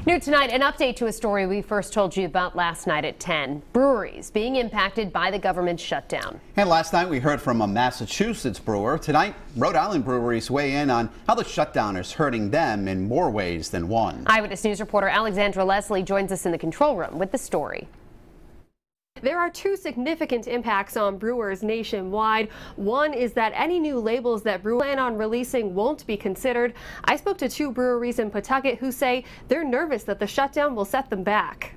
New tonight, an update to a story we first told you about last night at 10. Breweries being impacted by the government shutdown. And last night we heard from a Massachusetts brewer. Tonight, Rhode Island breweries weigh in on how the shutdown is hurting them in more ways than one. Eyewitness News reporter Alexandra Leslie joins us in the control room with the story. There are two significant impacts on brewers nationwide. One is that any new labels that brewers plan on releasing won't be considered. I spoke to two breweries in Pawtucket who say they're nervous that the shutdown will set them back.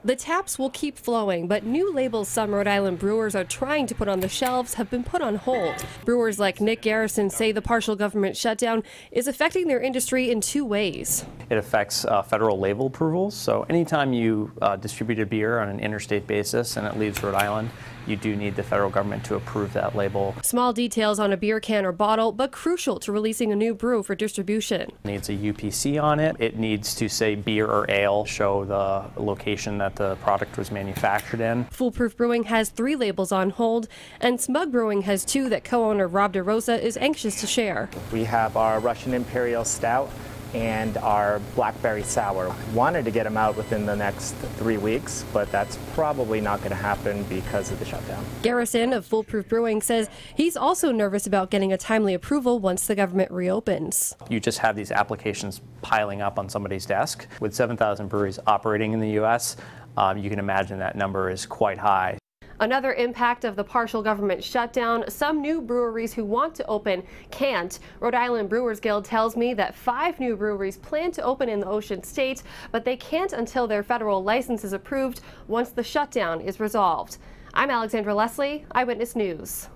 The taps will keep flowing, but new labels some Rhode Island brewers are trying to put on the shelves have been put on hold. Brewers like Nick Garrison say the partial government shutdown is affecting their industry in two ways. It affects federal label approvals. So anytime you distribute a beer on an interstate basis and it leaves Rhode Island, you do need the federal government to approve that label. Small details on a beer can or bottle, but crucial to releasing a new brew for distribution. It needs a UPC on it. It needs to say beer or ale, show the location that the product was manufactured in. Foolproof Brewing has 3 labels on hold, and Smug Brewing has 2 that co-owner Rob DeRosa is anxious to share. We have our Russian Imperial Stout and our Blackberry Sour. Wanted to get them out within the next 3 weeks, but that's probably not going to happen because of the shutdown. Garrison of Foolproof Brewing says he's also nervous about getting a timely approval once the government reopens. You just have these applications piling up on somebody's desk. With 7,000 breweries operating in the U.S., you can imagine that number is quite high. Another impact of the partial government shutdown, some new breweries who want to open can't. Rhode Island Brewers Guild tells me that 5 new breweries plan to open in the Ocean State, but they can't until their federal license is approved once the shutdown is resolved. I'm Alexandra Leslie, Eyewitness News.